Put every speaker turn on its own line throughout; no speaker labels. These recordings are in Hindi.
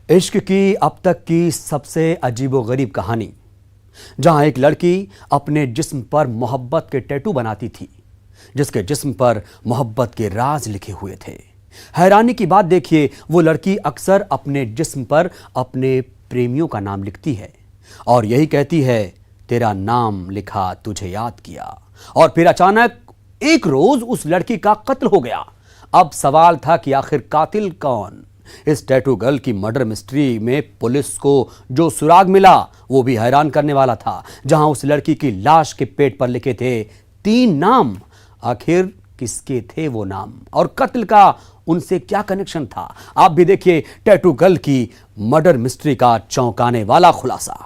इश्क की अब तक की सबसे अजीबोगरीब कहानी, जहां एक लड़की अपने जिस्म पर मोहब्बत के टैटू बनाती थी, जिसके जिस्म पर मोहब्बत के राज लिखे हुए थे। हैरानी की बात देखिए, वो लड़की अक्सर अपने जिस्म पर अपने प्रेमियों का नाम लिखती है और यही कहती है, तेरा नाम लिखा तुझे याद किया। और फिर अचानक एक रोज उस लड़की का कत्ल हो गया। अब सवाल था कि आखिर कातिल कौन? इस टैटू गर्ल की मर्डर मिस्ट्री में पुलिस को जो सुराग मिला वो भी हैरान करने वाला था, जहां उस लड़की की लाश के पेट पर लिखे थे 3 नाम। आखिर किसके थे वो नाम और कत्ल का उनसे क्या कनेक्शन था? आप भी देखिए टैटू गर्ल की मर्डर मिस्ट्री का चौंकाने वाला खुलासा।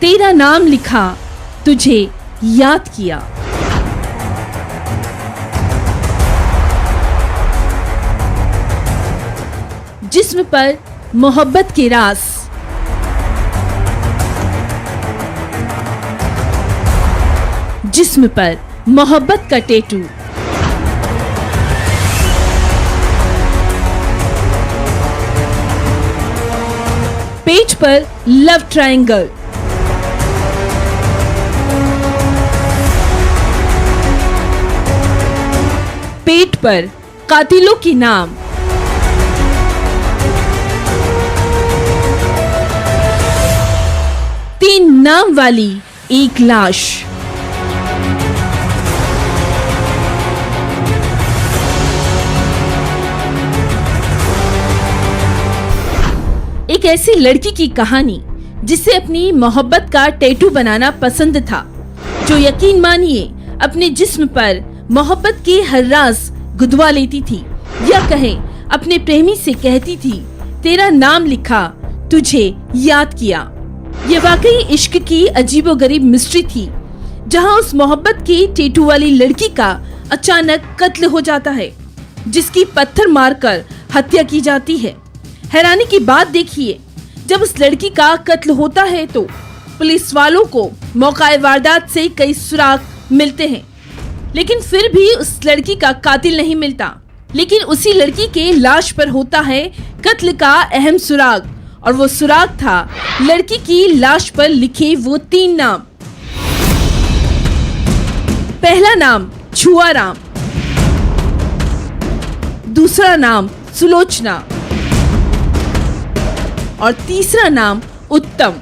तेरा नाम लिखा तुझे याद किया। जिस्म पर मोहब्बत के राज, जिस्म पर मोहब्बत का टैटू, पेट पर लव ट्रायंगल, पेट पर कातिलों के नाम, तीन नाम वाली एक लाश। एक ऐसी लड़की की कहानी जिसे अपनी मोहब्बत का टैटू बनाना पसंद था, जो यकीन मानिए अपने जिस्म पर मोहब्बत के हर राज गुदवा लेती थी, या कहें अपने प्रेमी से कहती थी, तेरा नाम लिखा तुझे याद किया। ये वाकई इश्क की अजीबोगरीब मिस्ट्री थी, जहां उस मोहब्बत की टैटू वाली लड़की का अचानक कत्ल हो जाता है, जिसकी पत्थर मारकर हत्या की जाती है। हैरानी की बात देखिए, जब उस लड़की का कत्ल होता है तो पुलिस वालों को मौका वारदात से कई सुराग मिलते हैं, लेकिन फिर भी उस लड़की का कातिल नहीं मिलता। लेकिन उसी लड़की के लाश पर होता है कत्ल का अहम सुराग, और वो सुराग था लड़की की लाश पर लिखे वो 3 नाम। पहला नाम छुआराम, दूसरा नाम सुलोचना और तीसरा नाम उत्तम।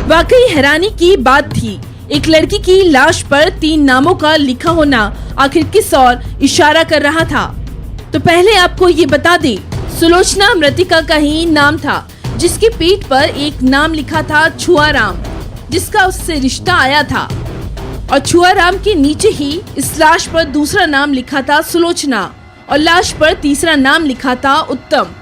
वाकई हैरानी की बात थी, एक लड़की की लाश पर 3 नामों का लिखा होना आखिर किस ओर इशारा कर रहा था? तो पहले आपको ये बता दें, सुलोचना मृतिका का ही नाम था, जिसके पीठ पर एक नाम लिखा था छुआराम, जिसका उससे रिश्ता आया था, और छुआराम के नीचे ही इस लाश पर दूसरा नाम लिखा था सुलोचना और लाश पर तीसरा नाम लिखा था उत्तम।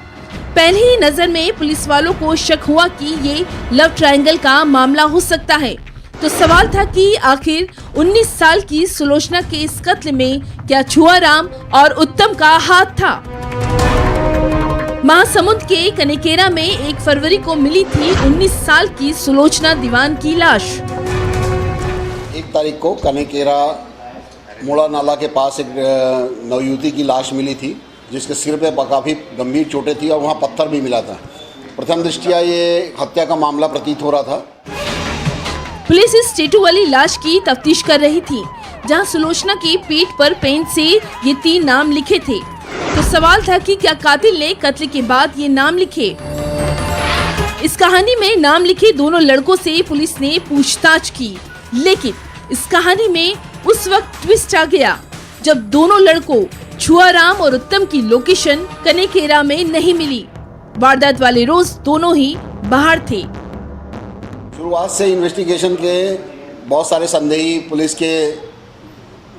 पहले ही नजर में पुलिस वालों को शक हुआ कि ये लव ट्रायंगल का मामला हो सकता है। तो सवाल था कि आखिर 19 साल की सुलोचना के इस कत्ल में क्या छुआराम और उत्तम का हाथ था? महासमुंद के कनेकेरा में 1 फरवरी को मिली थी 19 साल की सुलोचना दीवान की लाश।
1 तारीख को कनेकेरा मोड़ा नाला के पास एक नवयुवती की लाश मिली थी, जिसके सिर पे काफ़ी गंभीर चोटें थी और वहाँ पत्थर भी मिला था। प्रथम दृष्टया ये हत्या का मामला प्रतीत हो रहा था।
पुलिस इस टैटू वाली लाश की तफ्तीश कर रही थी, जहां सुलोचना की पीठ पर पेन से ये 3 नाम लिखे थे। तो सवाल था कि क्या कातिल ने कत्ल के बाद ये नाम लिखे? इस कहानी में नाम लिखे दोनों लड़कों से पुलिस ने पूछताछ की, लेकिन इस कहानी में उस वक्त ट्विस्ट आ गया जब दोनों लड़कों छुआराम और उत्तम की लोकेशन कनेकेरा में नहीं मिली। वारदात वाले रोज दोनों ही बाहर थे।
शुरुआत से इन्वेस्टिगेशन के बहुत सारे संदेही पुलिस के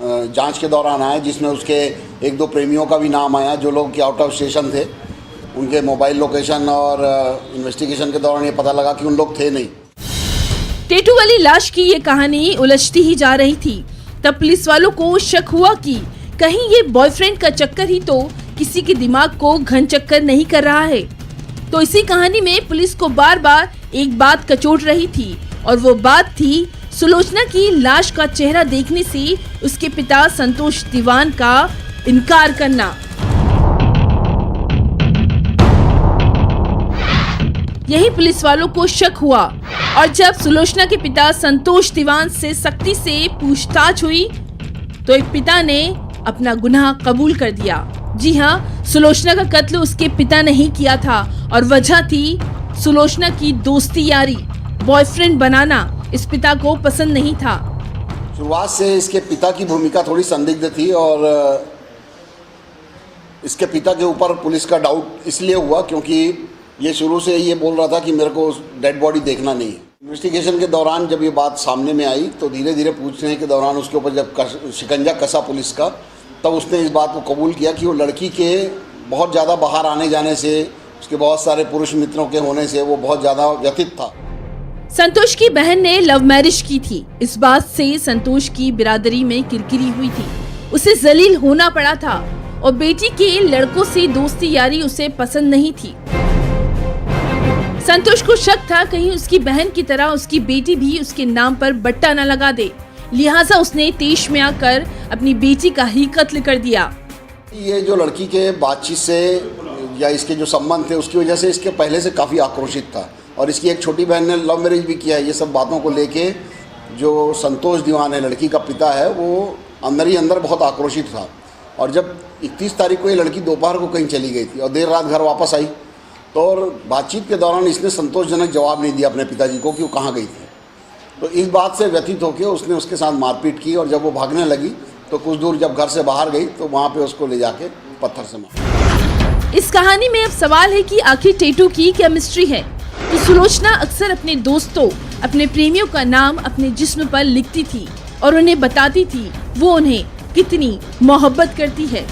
जांच के दौरान आए, जिसमें उसके 1-2 प्रेमियों का भी नाम आया, जो लोग कि आउट ऑफ स्टेशन थे। उनके मोबाइल लोकेशन और इन्वेस्टिगेशन के दौरान ये पता लगा कि उन लोग थे नहीं।
टैटू वाली लाश की ये कहानी उलझती ही जा रही थी। तब पुलिस वालों को शक हुआ कि कहीं ये बॉयफ्रेंड का चक्कर ही तो किसी के दिमाग को घन चक्कर नहीं कर रहा है। तो इसी कहानी में पुलिस को बार बार एक बात कचोट रही थी और वो बात थी सुलोचना की लाश का चेहरा देखने से उसके पिता संतोष दीवान का इनकार करना। यही पुलिस वालों को शक हुआ और जब सुलोचना के पिता संतोष दीवान से सख्ती से पूछताछ हुई तो एक पिता ने अपना गुनाह कबूल कर दिया। जी हाँ, सुलोचना का कत्ल उसके पिता ने ही किया था और वजह थी सुलोचना की दोस्ती यारी। बॉयफ्रेंड बनाना इस पिता को पसंद नहीं था।
शुरुआत से इसके पिता की भूमिका थोड़ी संदिग्ध थी और इसके पिता के ऊपर पुलिस का डाउट इसलिए हुआ क्योंकि ये शुरू से ये बोल रहा था कि मेरे को डेड बॉडी देखना नहीं है। इन्वेस्टिगेशन के दौरान जब ये बात सामने में आई तो धीरे धीरे पूछने के दौरान उसके ऊपर जब शिकंजा कसा पुलिस का, तब उसने इस बात को कबूल किया कि वो लड़की के बहुत ज़्यादा बाहर आने जाने से, उसके बहुत सारे पुरुष मित्रों के होने से वो बहुत ज़्यादा व्यथित था।
संतोष की बहन ने लव मैरिज की थी। इस बात से संतोष की बिरादरी में किरकिरी हुई थी। उसे जलील होना पड़ा था और बेटी के लड़कों से दोस्ती यारी उसे पसंद नहीं थी। संतोष को शक था कहीं उसकी बहन की तरह उसकी बेटी भी उसके नाम पर बट्टा न लगा दे, लिहाजा उसने तेश में आकर अपनी बेटी का ही कत्ल कर दिया।
ये जो लड़की के बातचीत से या इसके जो संबंध थे उसकी वजह से इसके पहले से काफ़ी आक्रोशित था और इसकी एक छोटी बहन ने लव मैरिज भी किया है। ये सब बातों को लेके जो संतोष दीवान है, लड़की का पिता है, वो अंदर ही अंदर बहुत आक्रोशित था। और जब 31 तारीख को ये लड़की दोपहर को कहीं चली गई थी और देर रात घर वापस आई तो और बातचीत के दौरान इसने संतोषजनक जवाब नहीं दिया अपने पिताजी को कि वो कहाँ गई थी। तो इस बात से व्यथित होकर उसने उसके साथ मारपीट की और जब वो भागने लगी तो कुछ दूर जब घर से बाहर गई तो वहाँ पे उसको ले जाके पत्थर से मारा।
इस कहानी में अब सवाल है कि आखिर टेटू की क्या मिस्ट्री है। तो सुलोचना अक्सर अपने दोस्तों, अपने प्रेमियों का नाम अपने जिस्म पर लिखती थी और उन्हें बताती थी वो उन्हें कितनी मोहब्बत करती है।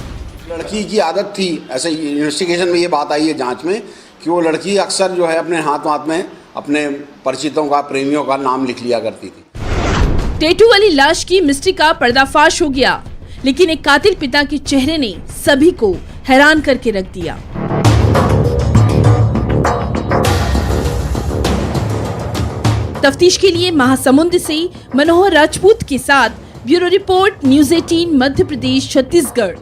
लड़की की आदत थी, ऐसे इन्वेस्टिगेशन में ये बात आई है जांच में, कि वो लड़की अक्सर जो है अपने हाथ में अपने परिचितों का, प्रेमियों का नाम लिख लिया करती थी।
टेटू वाली लाश की मिस्ट्री का पर्दाफाश हो गया, लेकिन एक कातिल पिता के चेहरे ने सभी को हैरान करके रख दिया। तफ्तीश के लिए महासमुंद से मनोहर राजपूत के साथ bureau report, news 18 Madhya Pradesh, Chhattisgarh.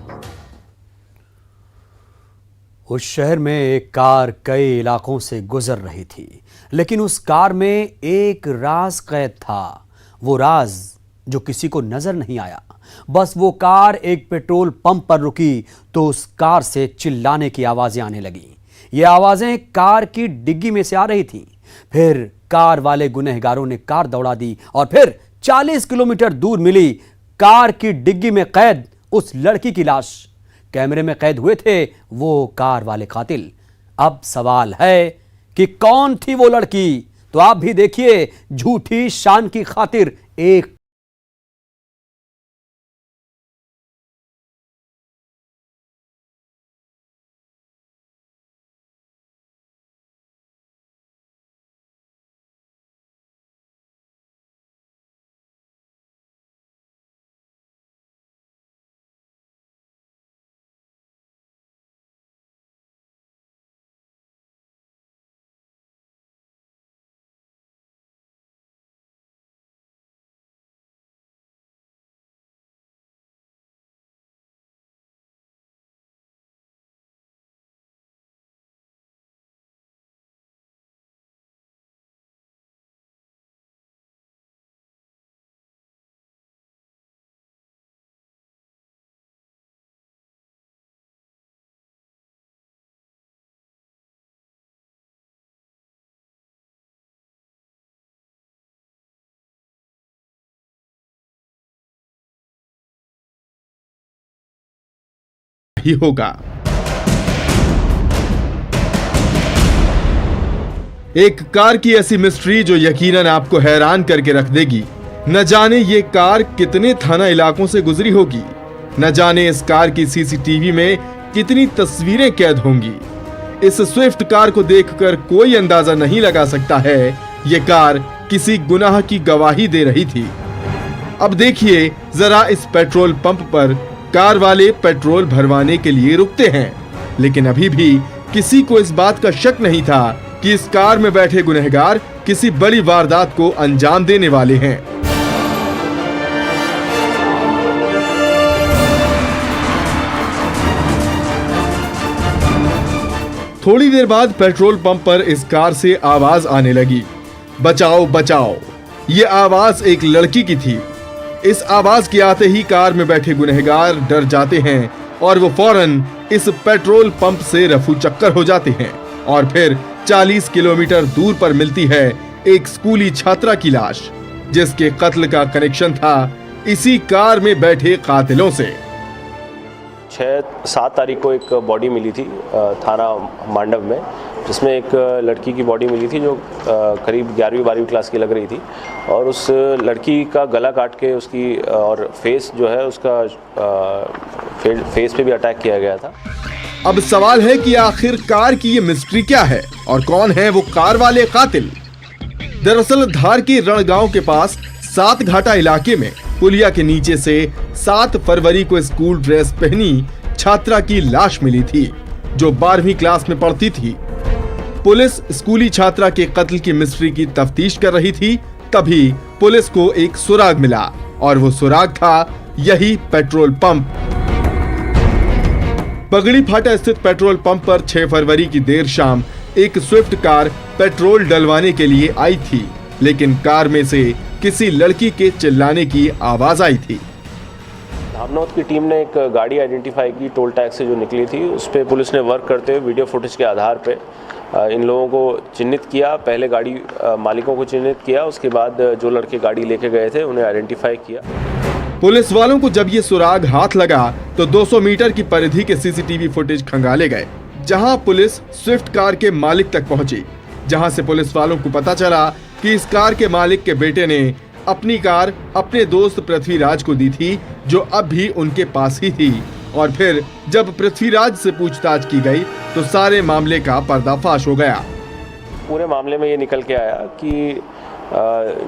उस शहर में एक कार कई इलाकों से गुजर रही थी, लेकिन उस कार में एक राज कैद था। वो राज जो किसी को नजर नहीं आया। बस वो कार एक पेट्रोल पंप पर रुकी तो उस कार से चिल्लाने की आवाजें आने लगी। ये आवाजें कार की डिग्गी में से आ रही थीं। फिर कार वाले गुनहगारों ने कार दौड़ा दी और फिर 40 किलोमीटर दूर मिली कार की डिग्गी में कैद उस लड़की की लाश। कैमरे में कैद हुए थे वो कार वाले कातिल। अब सवाल है कि कौन थी वो लड़की? तो आप भी देखिए झूठी शान की खातिर एक
ही होगा। एक कार की ऐसी मिस्ट्री जो यकीनन आपको हैरान करके रख देगी। न जाने ये कार कितने थाना इलाकों से गुजरी होगी, न जाने इस कार की सीसीटीवी में कितनी तस्वीरें कैद होंगी। इस स्विफ्ट कार को देखकर कोई अंदाजा नहीं लगा सकता है ये कार किसी गुनाह की गवाही दे रही थी। अब देखिए जरा इस पेट्रोल पंप पर कार वाले पेट्रोल भरवाने के लिए रुकते हैं, लेकिन अभी भी किसी को इस बात का शक नहीं था कि इस कार में बैठे गुनहगार किसी बड़ी वारदात को अंजाम देने वाले हैं। थोड़ी देर बाद पेट्रोल पंप पर इस कार से आवाज आने लगी, बचाओ बचाओ। ये आवाज एक लड़की की थी। इस आवाज के आते ही कार में बैठे गुनहगार डर जाते हैं और वो फौरन इस पेट्रोल पंप से रफू चक्कर हो जाते हैं और फिर 40 किलोमीटर दूर पर मिलती है एक स्कूली छात्रा की लाश, जिसके कत्ल का कनेक्शन था इसी कार में बैठे कातिलों से।
6-7 तारीख को एक बॉडी मिली थी थाना मांडव में, जिसमें एक लड़की की बॉडी मिली थी जो करीब 11वीं-12वीं क्लास की लग रही थी और उस लड़की का गला काट के उसकी और फेस जो है उसका फेस पे भी अटैक किया गया था।
अब सवाल है कि आखिर कार की ये मिस्ट्री क्या है और कौन है वो कार वाले कातिल। दरअसल धार के रणगांव के पास 7 घाटा इलाके में पुलिया के नीचे से 7 फरवरी को स्कूल ड्रेस पहनी छात्रा की लाश मिली थी जो 12वीं क्लास में पढ़ती थी। पुलिस स्कूली छात्रा के कत्ल की मिस्ट्री की तफ्तीश कर रही थी, तभी पुलिस को एक सुराग मिला और वो सुराग था यही पेट्रोल पंप। पगड़ी फाटा स्थित पेट्रोल पंप पर 6 फरवरी की देर शाम एक स्विफ्ट कार पेट्रोल डलवाने के लिए आई थी, लेकिन कार में से किसी लड़की के चिल्लाने की आवाज आई थी।
धामनौद की टीम ने एक गाड़ी आइडेंटिफाई की टोल टैक्स से जो निकली थी, उस पर पुलिस ने वर्क करते हुए वीडियो फुटेज के आधार पे इन लोगों को चिन्हित किया। पहले गाड़ी मालिकों को चिन्हित किया, उसके बाद जो लड़के गाड़ी लेके गए थे उन्हें आइडेंटिफाई किया।
पुलिस वालों को जब ये सुराग हाथ लगा तो 200 मीटर की परिधि के सीसीटीवी फुटेज खंगाले गए, जहां पुलिस स्विफ्ट कार के मालिक तक पहुंची, जहां से पुलिस वालों को पता चला कि इस कार के मालिक के बेटे ने अपनी कार अपने दोस्त पृथ्वीराज को दी थी, जो अब भी उनके पास ही थी। और फिर जब पृथ्वीराज से पूछताछ की गई तो सारे मामले का पर्दाफाश हो गया।
पूरे मामले में ये निकल के आया कि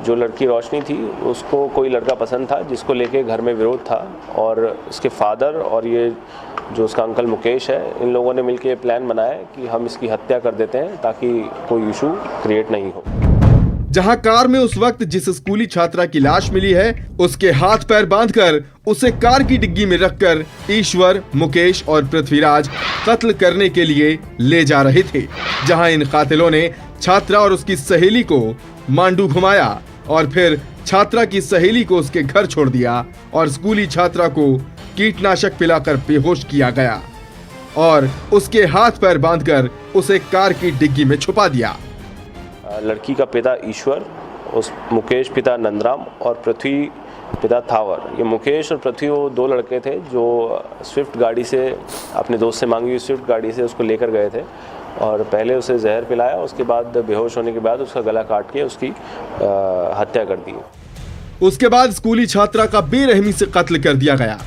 जो लड़की रोशनी थी उसको कोई लड़का पसंद था, जिसको लेके घर में विरोध था और इसके फादर और ये जो उसका अंकल मुकेश है, इन लोगों ने मिलकर प्लान बनाया कि हम इसकी हत्या कर देते हैं ताकि कोई इशू क्रिएट नहीं हो।
जहां कार में उस वक्त जिस स्कूली छात्रा की लाश मिली है, उसके हाथ पैर बांधकर उसे कार की डिग्गी में रखकर ईश्वर, मुकेश और पृथ्वीराज कत्ल करने के लिए ले जा रहे थे, जहां इन कातिलों ने छात्रा और उसकी सहेली को मांडू घुमाया और फिर छात्रा की सहेली को उसके घर छोड़ दिया और स्कूली छात्रा को कीटनाशक पिलाकर बेहोश किया गया और उसके हाथ पैर बांधकर उसे कार की डिग्गी में छुपा दिया।
लड़की का पिता ईश्वर, उस मुकेश पिता नंदराम और पृथ्वी पिता थावर। ये मुकेश और पृथ्वी वो 2 लड़के थे जो स्विफ्ट गाड़ी से अपने दोस्त से मांगी हुई स्विफ्ट गाड़ी से उसको लेकर गए थे और पहले उसे जहर पिलाया, उसके बाद बेहोश होने के बाद उसका गला काट के उसकी हत्या कर दी।
उसके बाद स्कूली छात्रा का बेरहमी से कत्ल कर दिया गया।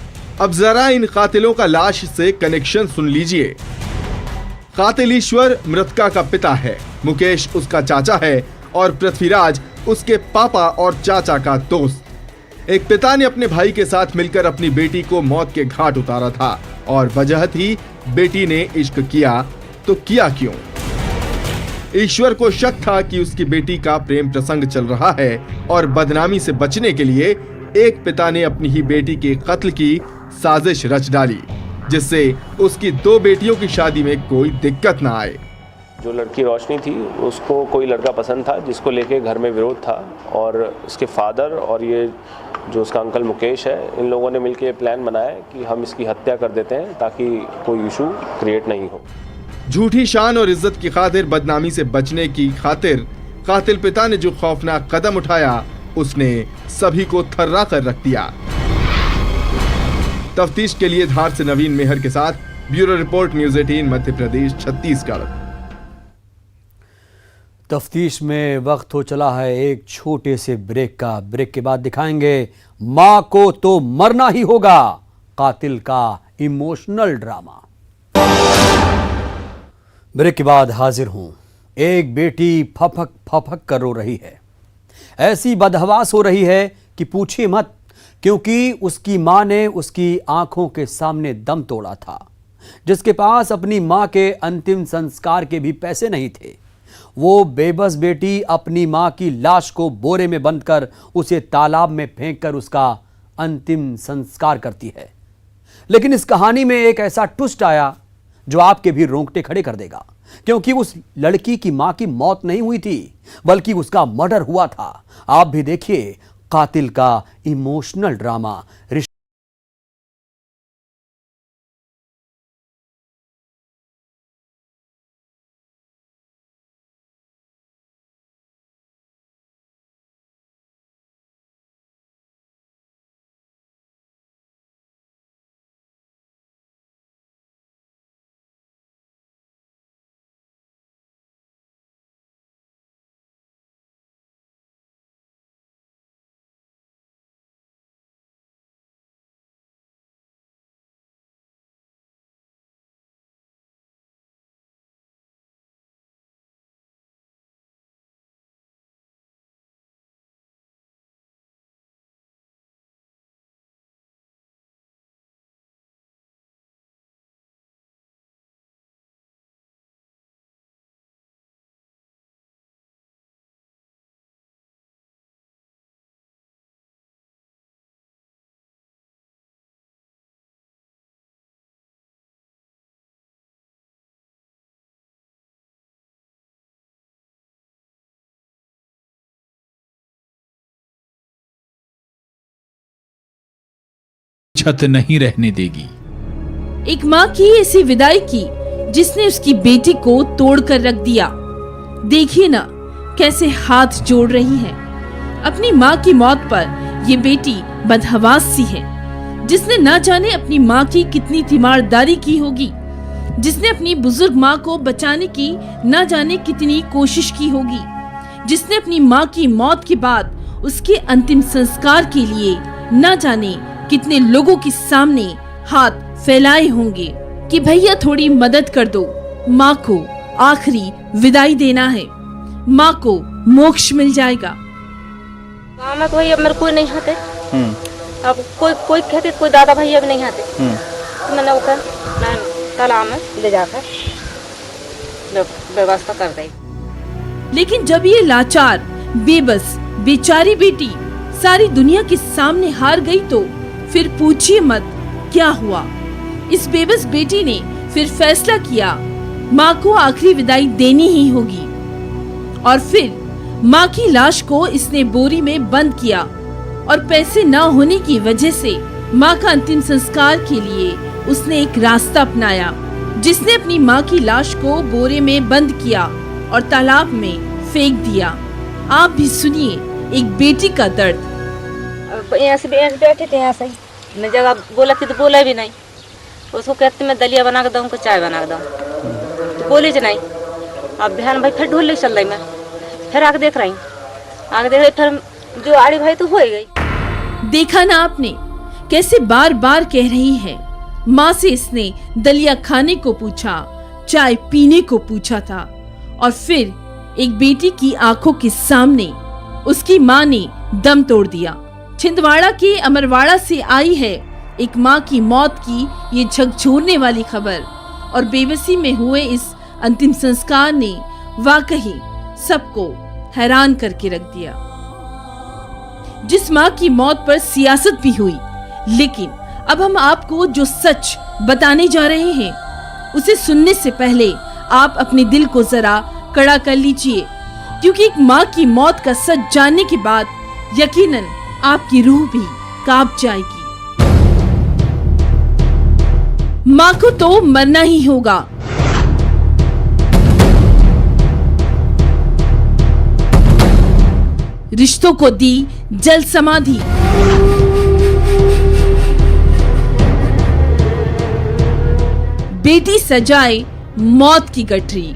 अब जरा इन कातिलों का लाश से कनेक्शन सुन लीजिए। कातिल ईश्वर मृतका का पिता है, मुकेश उसका चाचा है और पृथ्वीराज उसके पापा और चाचा का दोस्त। एक पिता ने अपने भाई के साथ मिलकर अपनी बेटी को मौत के घाट उतारा था और वजह थी बेटी ने इश्क किया, तो किया क्यों? ईश्वर को शक था कि उसकी बेटी का प्रेम प्रसंग चल रहा है और बदनामी से बचने के लिए एक पिता ने अपनी ही बेटी के कत्ल की साजिश रच डाली, जिससे उसकी 2 बेटियों की शादी में कोई दिक्कत ना आए।
जो लड़की रोशनी थी उसको कोई लड़का पसंद था, जिसको लेके घर में विरोध था और इसके फादर और ये जो उसका अंकल मुकेश है, इन लोगों ने मिलकर प्लान बनाया कि हम इसकी हत्या कर देते हैं ताकि कोई इशू क्रिएट नहीं हो।
झूठी शान और इज्जत की खातिर बदनामी से बचने की खातिर कातिल पिता ने जो खौफनाक कदम उठाया, उसने सभी को थर्रा कर रख दिया। तफ्तीश के लिए धार से नवीन मेहर के साथ bureau report, news 18 Madhya Pradesh, Chhattisgarh.
तफ्तीश में वक्त हो चला है एक छोटे से ब्रेक का। ब्रेक के बाद दिखाएंगे मां को तो मरना ही होगा, कातिल का इमोशनल ड्रामा। ब्रेक के बाद हाजिर हूं। एक बेटी फफक फफक कर रो रही है। ऐसी बदहवास हो रही है कि पूछिए मत। क्योंकि उसकी मां ने उसकी आंखों के सामने दम तोड़ा था। जिसके पास अपनी मां के अंतिम संस्कार के भी पैसे नहीं थे, वो बेबस बेटी अपनी मां की लाश को बोरे में बंद कर उसे तालाब में फेंककर उसका अंतिम संस्कार करती है। लेकिन इस कहानी में एक ऐसा ट्विस्ट आया जो आपके भी रोंगटे खड़े कर देगा, क्योंकि उस लड़की की मां की मौत नहीं हुई थी, बल्कि उसका मर्डर हुआ था। आप भी देखिए कातिल का इमोशनल ड्रामा।
छत नहीं रहने देगी।
एक माँ की ऐसी विदाई की जिसने उसकी बेटी को तोड़कर रख दिया। देखिए ना कैसे हाथ जोड़ रही है। अपनी माँ की मौत पर ये बेटी बदहवास सी है, जिसने ना जाने अपनी माँ की कितनी तीमारदारी की होगी, जिसने अपनी बुजुर्ग माँ को बचाने की ना जाने कितनी कोशिश की होगी, जिसने अपनी माँ की मौत के बाद उसके अंतिम संस्कार के लिए ना जाने कितने लोगों के सामने हाथ फैलाए होंगे कि भैया थोड़ी मदद कर दो, माँ को आखिरी विदाई देना है, माँ को मोक्ष मिल जाएगा।
गाँव में कोई अब मेरे कोई नहीं आते। अब कोई कहते कोई दादा भैया भी नहीं आते। तो मैंने वो तालाब में ले जाकर व्यवस्था कर दी।
लेकिन जब ये लाचार बेबस बेचारी बेटी सारी दुनिया के सामने हार गई तो फिर पूछिए मत क्या हुआ। इस बेबस बेटी ने फिर फैसला किया माँ को आखिरी विदाई देनी ही होगी, और फिर माँ की लाश को इसने बोरी में बंद किया और पैसे न होने की वजह से माँ का अंतिम संस्कार के लिए उसने एक रास्ता अपनाया, जिसने अपनी माँ की लाश को बोरे में बंद किया और तालाब में फेंक दिया। आप भी सुनिए एक बेटी का दर्द।
यहाँ से बैठे थे, यहाँ से मैं जगह बोला कि तो बोला भी नहीं। उसको कहते मैं दलिया बना के दूँ, को चाय बना के दूँ, तो बोली नहीं। अब ध्यान भाई फिर ढूंढ ले चल रही, मैं फिर आगे देख रही, फिर जो आड़ी भाई तो हो ही गई।
देखा ना आपने कैसे बार बार कह रही है। माँ से इसने दलिया खाने को पूछा, चाय पीने को पूछा था, और फिर एक बेटी की आंखों के सामने उसकी माँ ने दम तोड़ दिया। छिंदवाड़ा के अमरवाड़ा से आई है एक माँ की मौत की ये झकझोरने वाली खबर, और बेबसी में हुए इस अंतिम संस्कार ने वाकई सबको हैरान करके रख दिया। जिस माँ की मौत पर सियासत भी हुई, लेकिन अब हम आपको जो सच बताने जा रहे हैं उसे सुनने से पहले आप अपने दिल को जरा कड़ा कर लीजिए, क्योंकि एक माँ की मौत का सच जानने के बाद यकीनन आपकी रूह भी कांप जाएगी। माँ को तो मरना ही होगा। रिश्तों को दी जल समाधि। बेटी सजाए मौत की गठरी।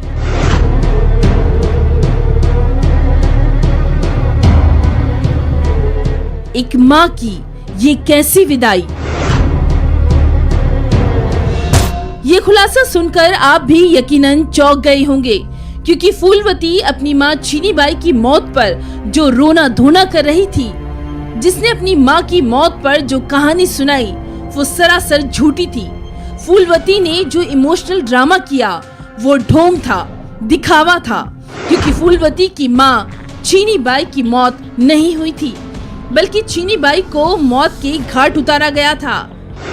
एक माँ की ये कैसी विदाई। ये खुलासा सुनकर आप भी यकीनन चौंक गए होंगे, क्योंकि फूलवती अपनी माँ चीनीबाई की मौत पर जो रोना धोना कर रही थी, जिसने अपनी मां की मौत पर जो कहानी सुनाई वो सरासर झूठी थी। फूलवती ने जो इमोशनल ड्रामा किया वो ढोंग था, दिखावा था, क्योंकि फूलवती की मां छीनी बाई की मौत नहीं हुई थी, बल्कि छीनी बाई को मौत के घाट उतारा गया था।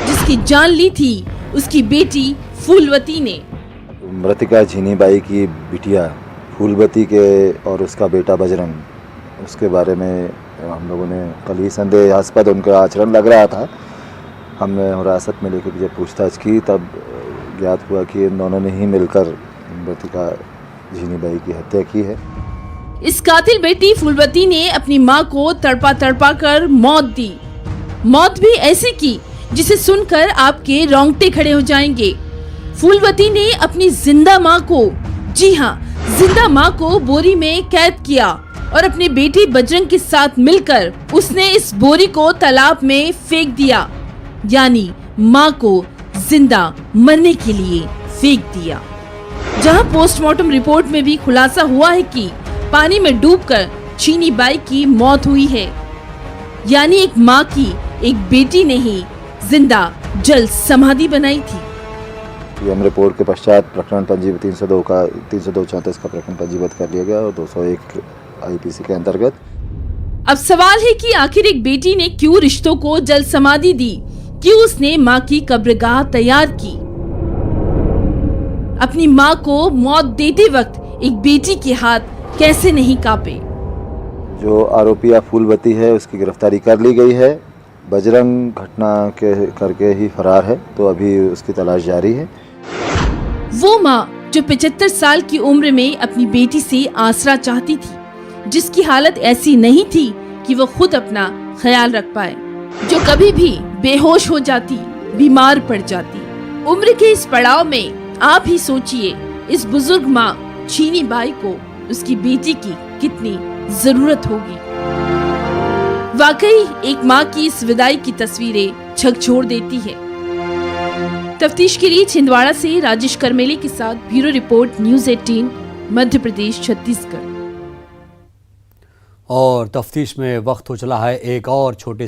जिसकी जान ली थी उसकी बेटी फूलवती ने।
मृतिका छीनी बाई की बिटिया फूलवती के और उसका बेटा बजरंग, उसके बारे में हम लोगों ने कल ही संदेहास्पद उनका आचरण लग रहा था। हमने हिरासत में लेकर जब पूछताछ की तब ज्ञात हुआ कि इन दोनों ने ही मिलकर मृतिका छीनी बाई की हत्या की है।
इस कातिल बेटी फूलवती ने अपनी मां को तड़पा तड़पा कर मौत दी। मौत भी ऐसी की जिसे सुनकर आपके रोंगटे खड़े हो जाएंगे। फूलवती ने अपनी जिंदा मां को, जी हाँ, जिंदा मां को बोरी में कैद किया और अपने बेटी बजरंग के साथ मिलकर उसने इस बोरी को तालाब में फेंक दिया, यानी मां को जिंदा मरने के लिए फेंक दिया। जहां पोस्टमार्टम रिपोर्ट में भी खुलासा हुआ है कि पानी में डूबकर छीनी बाई की मौत हुई है, यानी एक मां की एक बेटी ने ही जिंदा जल समाधि बनाई थी।
पीएम रिपोर्ट के पश्चात प्रकरण पंजीबद्ध 302/34 का प्रकरण पंजीबद्ध कर लिया गया और 201 आईपीसी के अंतर्गत।
अब सवाल है कि आखिर एक बेटी ने क्यों रिश्तों को जल समाधि दी, क्यों उसने मां की कब्रगाह तैयार की। अपनी मां को मौत देते वक्त एक बेटी के हाथ कैसे नहीं कांपे।
जो आरोपी फूलवती है उसकी गिरफ्तारी कर ली गई है। बजरंग घटना के करके ही फरार है, तो अभी उसकी तलाश जारी है।
वो माँ जो 75 साल की उम्र में अपनी बेटी से आसरा चाहती थी, जिसकी हालत ऐसी नहीं थी कि वो खुद अपना ख्याल रख पाए, जो कभी भी बेहोश हो जाती, बीमार पड़ जाती। उम्र के इस पड़ाव में आप ही सोचिए इस बुजुर्ग माँ छीनी बाई को उसकी बेटी की कितनी जरूरत होगी। वाकई एक माँ की इस विदाई की तस्वीरें झकझोर देती है। तफ्तीश के लिए छिंदवाड़ा से राजेश करमेले के साथ bureau report, news 18, Madhya Pradesh, Chhattisgarh.
और तफ्तीश में वक्त हो चला है एक और छोटे